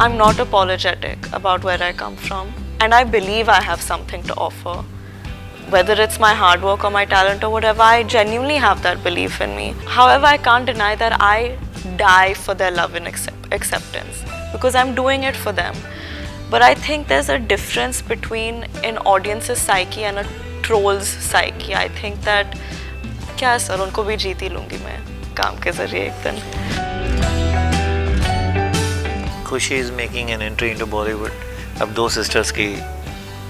I'm not apologetic about where I come from, and I believe I have something to offer. Whether it's my hard work or my talent or whatever, I genuinely have that belief in me. However, I can't deny that I die for their love and acceptance because I'm doing it for them. But I think there's a difference between an audience's psyche and a troll's psyche. I think that क्या sir उनको भी जीत ही लूँगी मैं काम के ज़रिए एक दिन. खुशी is making an entry into Bollywood. अब दो sisters की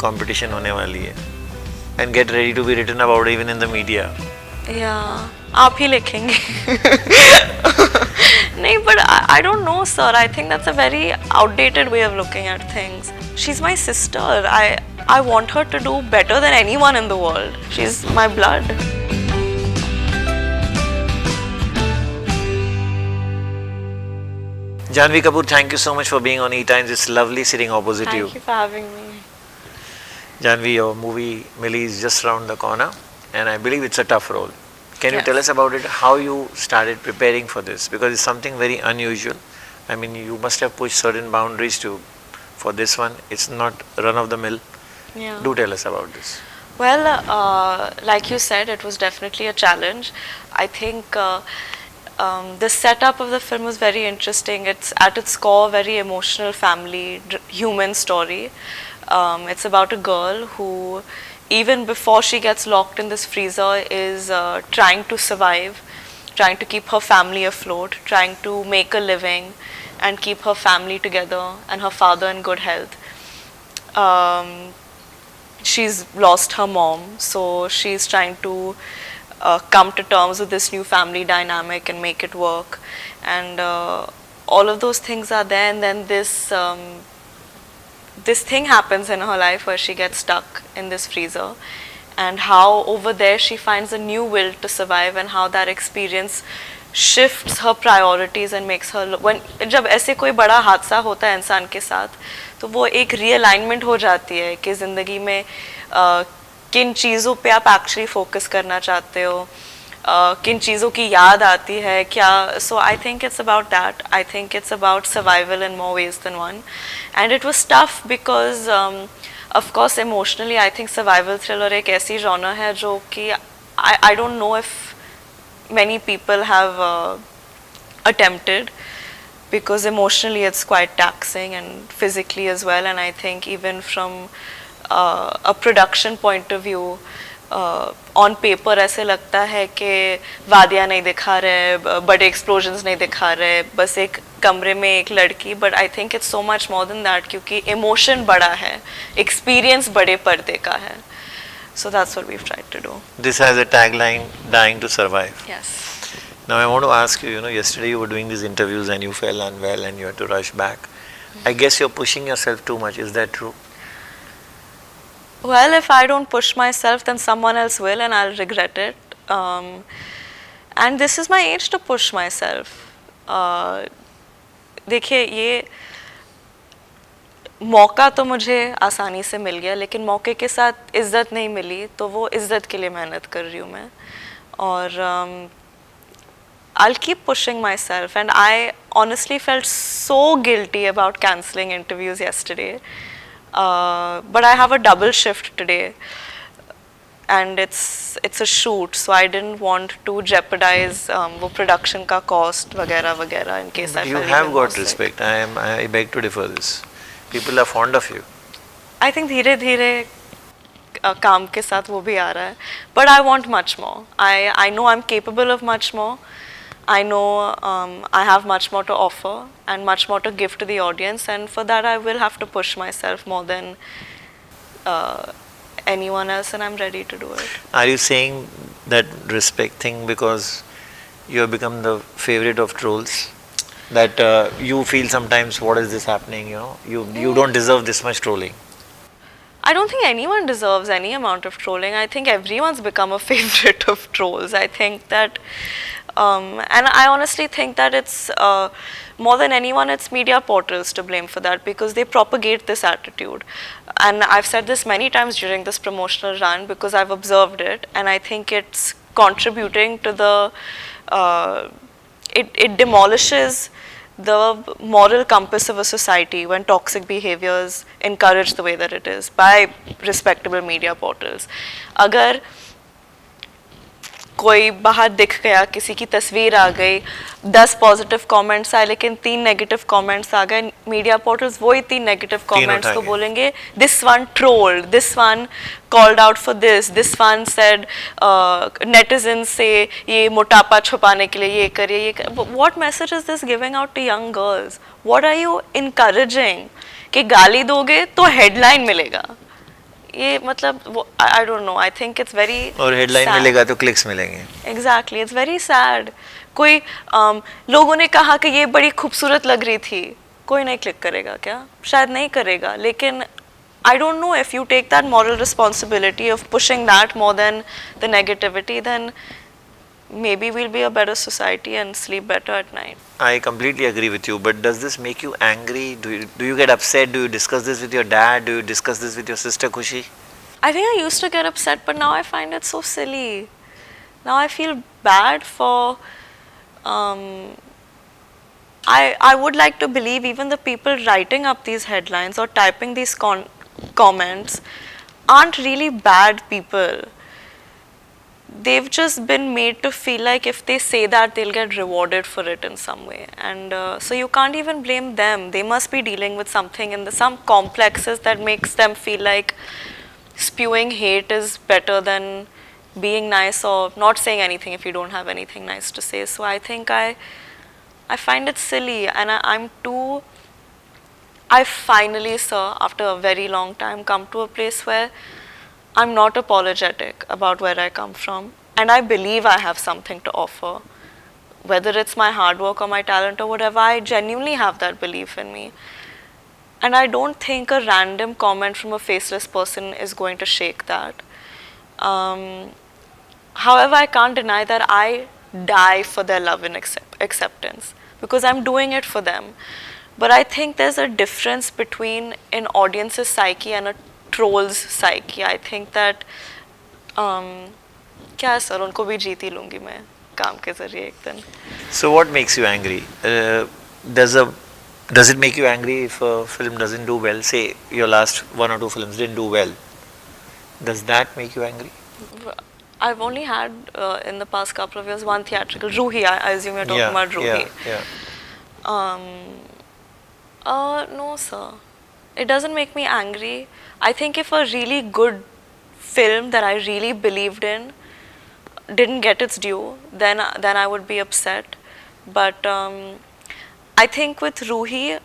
competition होने वाली है. And get ready to be written about even in the media. Yeah, आप ही लिखेंगे. नहीं, but I don't know, sir. I think that's a very outdated way of looking at things. She's my sister. I want her to do better than anyone in the world. She's my blood. Janhvi Kapoor, thank you so much for being on ETimes. It's lovely sitting opposite you. Thank you for having me. Janhvi, your movie Mili is just around the corner, and I believe it's a tough role. Can you tell us about it, how you started preparing for this? Because it's something very unusual. I mean, you must have pushed certain boundaries for this one. It's not run of the mill. Yeah. Do tell us about this. Well, like you said, it was definitely a challenge. I think the setup of the film was very interesting. It's at its core a very emotional family, human story. It's about a girl who, even before she gets locked in this freezer, is trying to survive, trying to keep her family afloat, trying to make a living and keep her family together and her father in good health. She's lost her mom, so she's trying to come to terms with this new family dynamic and make it work. And all of those things are there, and then this thing happens in her life where she gets stuck in this freezer, and how over there she finds a new will to survive, and how that experience shifts her priorities and makes her when जब ऐसे कोई बड़ा हादसा होता है इंसान के साथ, तो वो एक realignment हो जाती है कि ज़िंदगी में किन चीज़ों पे आप actually focus करना चाहते हो, किन चीज़ों की याद आती है क्या. So I think it's about that. I think it's about survival in more ways than one, and it was tough because of course emotionally I think survival thriller एक ऐसी genre है जो कि I don't know if many people have attempted, because emotionally it's quite taxing and physically as well. And I think even from a production point of view, on paper ऐसे लगता है कि वादियाँ नहीं दिखा रहे, बड़े एक्सप्लोजन्स नहीं दिखा रहे, बस एक कमरे में एक लड़की. But I think it's so much more than that, क्योंकि इमोशन बड़ा है, एक्सपीरियंस बड़े पर्दे का है. So that's what we've tried to do. This has a tagline, dying to survive. Yes. Now I want to ask you, yesterday you were doing these interviews and you fell unwell and you had to rush back. I guess you're pushing yourself too much. Is that true? Well, if I don't push myself, then someone else will, and I'll regret it. And this is my age to push myself. देखिए, ये मौका तो मुझे आसानी से मिल गया, लेकिन मौके के साथ इज़्ज़त नहीं मिली, तो वो इज़्ज़त के लिए मेहनत कर रही हूँ मैं. और I'll keep pushing myself, and I honestly felt so guilty about cancelling interviews yesterday. But I have a double shift today, and it's a shoot, so I didn't want to jeopardize वो production का cost वगैरह वगैरह in case I fell. You have got respect. I beg to differ this. People are fond of you. I think धीरे धीरे काम के साथ वो भी आ रहा है. But I want much more. I know I'm capable of much more. I know I have much more to offer and much more to give to the audience, and for that I will have to push myself more than anyone else, and I'm ready to do it. Are you saying that respect thing because you have become the favorite of trolls? That you feel sometimes, what is this happening? You don't deserve this much trolling. I don't think anyone deserves any amount of trolling. I think everyone's become a favorite of trolls. I think that, and I honestly think that it's more than anyone, it's media portals to blame for that, because they propagate this attitude. And I've said this many times during this promotional run because I've observed it, and I think it's contributing to the, it demolishes the moral compass of a society when toxic behavior is encouraged the way that it is by respectable media portals. अगर कोई बाहर दिख गया, किसी की तस्वीर आ गई, 10 positive comments आए लेकिन 3 नेगेटिव कमेंट्स आ गए, मीडिया पोर्टल्स वही 3 नेगेटिव कमेंट्स को बोलेंगे, this one trolled, this one called out for this one said, netizen से ये मोटापा छुपाने के लिए ये करिए, ये what message is this giving out to young girls? What are you encouraging? कि गाली दोगे तो हेडलाइन मिलेगा, ये मतलब I don't know, I think it's very, और हेडलाइन मिलेगा तो क्लिक्स मिलेंगे. Exactly, it's very sad. कोई लोगों ने कहा कि ये बड़ी खूबसूरत लग रही थी, कोई नहीं क्लिक करेगा क्या? शायद नहीं करेगा, लेकिन I don't know, if you take that moral responsibility of pushing that more than the negativity, then maybe we'll be a better society and sleep better at night. I completely agree with you, but does this make you angry? Do you get upset? Do you discuss this with your dad? Do you discuss this with your sister Khushi? I think I used to get upset, but now I find it so silly. Now I feel bad for I would like to believe even the people writing up these headlines or typing these comments aren't really bad people. They've just been made to feel like if they say that, they'll get rewarded for it in some way, and so you can't even blame them. They must be dealing with something in some complexes that makes them feel like spewing hate is better than being nice or not saying anything if you don't have anything nice to say. So I think I find it silly, and I finally, sir, after a very long time, come to a place where I'm not apologetic about where I come from, and I believe I have something to offer. Whether it's my hard work or my talent or whatever, I genuinely have that belief in me. And I don't think a random comment from a faceless person is going to shake that. However, I can't deny that I die for their love and acceptance, because I'm doing it for them. But I think there's a difference between an audience's psyche and a troll's psyche. I think that क्या है sir, उनको भी जीत ही लूँगी मैं काम के जरिए एक दिन. So what makes you angry? Does it make you angry if a film doesn't do well? Say your last 1 or 2 films didn't do well. Does that make you angry? I've only had in the past couple of years one theatrical, Ruhi. I assume you're talking about Ruhi. No sir, it doesn't make me angry. I think if a really good film that I really believed in didn't get its due, then I would be upset. But I think with Ruhi,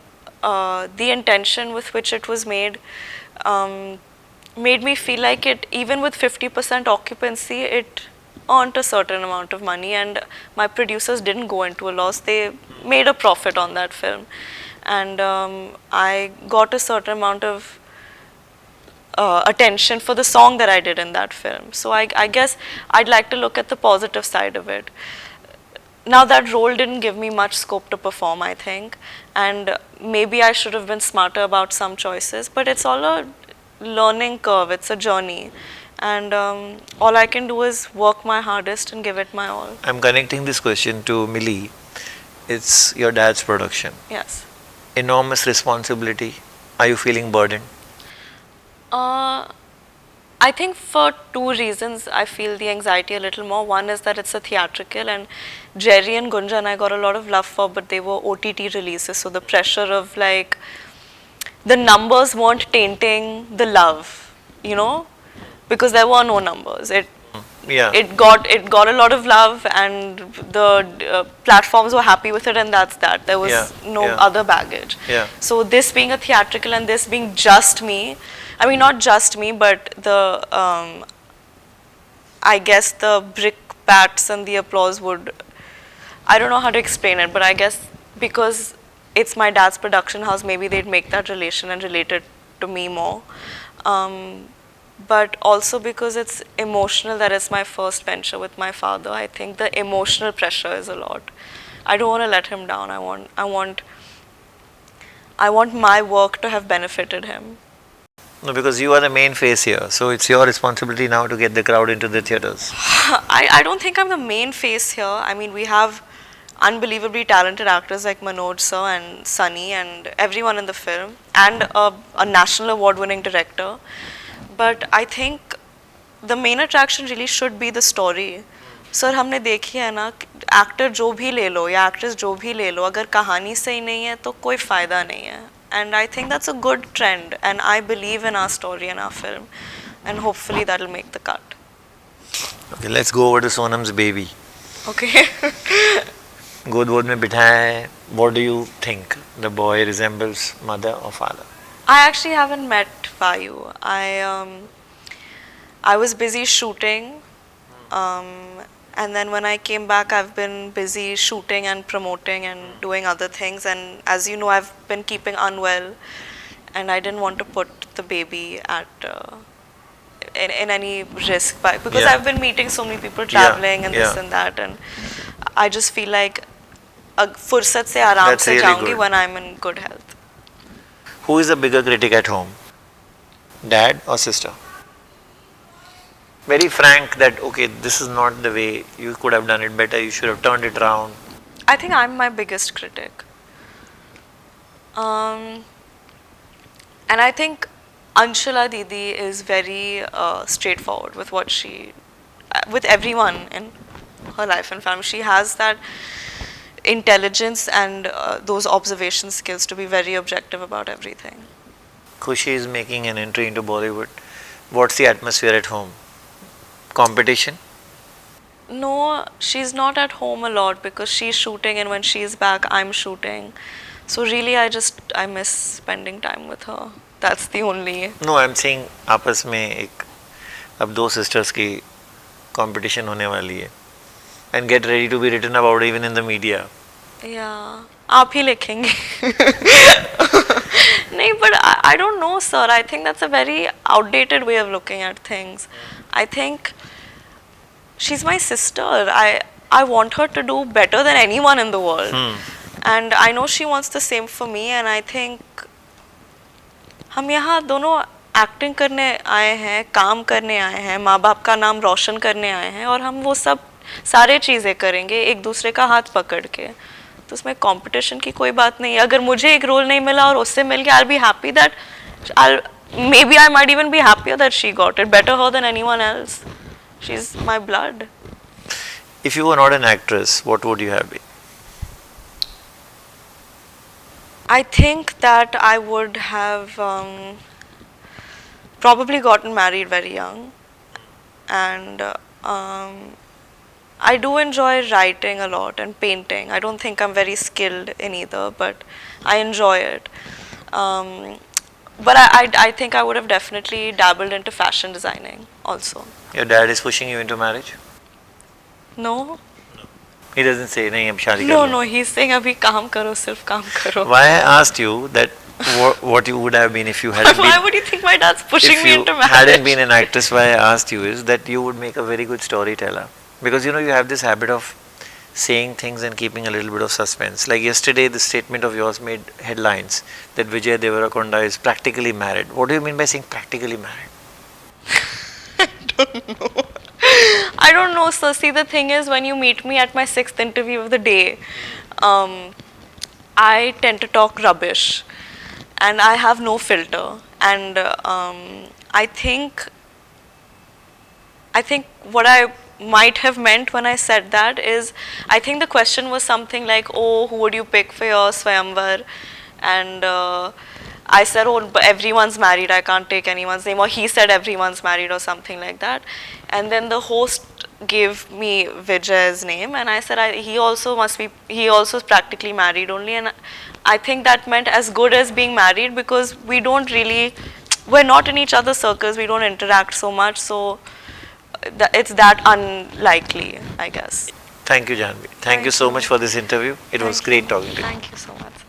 the intention with which it was made made me feel like it, even with 50% occupancy, it earned a certain amount of money, and my producers didn't go into a loss. They made a profit on that film, and I got a certain amount of attention for the song that I did in that film. So I guess I'd like to look at the positive side of it. Now that role didn't give me much scope to perform, I think, and maybe I should have been smarter about some choices, but it's all a learning curve, it's a journey, and all I can do is work my hardest and give it my all. I'm connecting this question to Mili. It's your dad's production. Yes. Enormous responsibility. Are you feeling burdened? I think for 2 reasons I feel the anxiety a little more. One is that it's a theatrical, and Jerry and Gunjan I got a lot of love for, but they were OTT releases, so the pressure of like the numbers weren't tainting the love, you know, because there were no numbers. It got a lot of love, and the platforms were happy with it, and that's that. There was no other baggage. So this being a theatrical and this being just me, I mean not just me, but the I guess the brickbats and the applause would, I don't know how to explain it, but I guess because it's my dad's production house, maybe they'd make that relation and relate it to me more. But also because it's emotional, that it's my first venture with my father. I think the emotional pressure is a lot. I don't want to let him down. I want my work to have benefited him. No, because you are the main face here, so it's your responsibility now to get the crowd into the theaters. I don't think I'm the main face here. I mean, we have unbelievably talented actors like Manoj sir and Sunny and everyone in the film, and a national award winning director. But I think the main attraction really should be the story. Sir हमने देखी है ना, actor जो भी ले लो या actress जो भी ले लो, अगर कहानी सही नहीं है तो कोई फ़ायदा नहीं है. And I think that's a good trend, and I believe in our story and our film, and hopefully that'll make the cut. Okay, let's go over to Sonam's baby. Okay. गोद वोद में बिठाया है. What do you think? The boy resembles mother or father? I actually haven't met Vayu. I was busy shooting, and then when I came back, I've been busy shooting and promoting and doing other things. And as you know, I've been keeping unwell, and I didn't want to put the baby at in any risk because I've been meeting so many people traveling and this and that, and I just feel like fursat se aaram se jaungi when I'm in good health. Who is the bigger critic at home? Dad or sister? Very frank that, okay, this is not the way, you could have done it better, you should have turned it around. I think I'm my biggest critic. And I think Anshala Didi is very straightforward with what with everyone in her life and family. She has that intelligence and those observation skills to be very objective about everything. Khushi is making an entry into Bollywood. What's the atmosphere at home? Competition? No, she's not at home a lot because she's shooting, and when she's back, I'm shooting. So really, I miss spending time with her. That's the only. No, I'm saying आपस में एक अब दो sisters की competition होने वाली है. And get ready to be written about even in the media. Yeah, आप ही लिखेंगे. नहीं, but I don't know, sir. I think that's a very outdated way of looking at things. I think she's my sister. I want her to do better than anyone in the world. And I know she wants the same for me, and I think हम यहाँ दोनों acting करने आए हैं, काम करने आए हैं, माँ बाप का नाम रोशन करने आए हैं, और हम वो सब सारे चीज़ें करेंगे एक दूसरे का हाथ पकड़ के. तो उसमें कंपटीशन की कोई बात नहीं है. अगर मुझे एक रोल नहीं मिला और उससे मिल गया, I'll be happy that maybe I might even be happier that she got it. Better her than anyone else. She's my blood. If you were not an actress, what would you have been? I think that I would have probably gotten married very young, and I do enjoy writing a lot and painting. I don't think I'm very skilled in either, but I enjoy it. But I think I would have definitely dabbled into fashion designing also. Your dad is pushing you into marriage? No. He doesn't say नहीं अब शादी No, कर लो. no, he's saying अभी काम करो, सिर्फ काम करो. Why I asked you that what you would have been if you hadn't Why been, would you think my dad's pushing if me you into marriage? hadn't been an actress? Why I asked you is that you would make a very good storyteller, because you know you have this habit of saying things and keeping a little bit of suspense. Like yesterday, the statement of yours made headlines that Vijay Deverakonda is practically married. What do you mean by saying practically married? I don't know, sir. See, the thing is, when you meet me at my 6th interview of the day, I tend to talk rubbish, and I have no filter. And I think what I might have meant when I said that is, I think the question was something like, oh, who would you pick for your Swayamvar? And I said, oh, but everyone's married, I can't take anyone's name. Or he said everyone's married or something like that. And then the host gave me Vijay's name, and I said he also is practically married only. And I think that meant as good as being married, because we're not in each other's circles, we don't interact so much, so it's that unlikely, I guess. Thank you, Janhvi. Thank you so much for this interview. It was great talking to you. Thank you so much.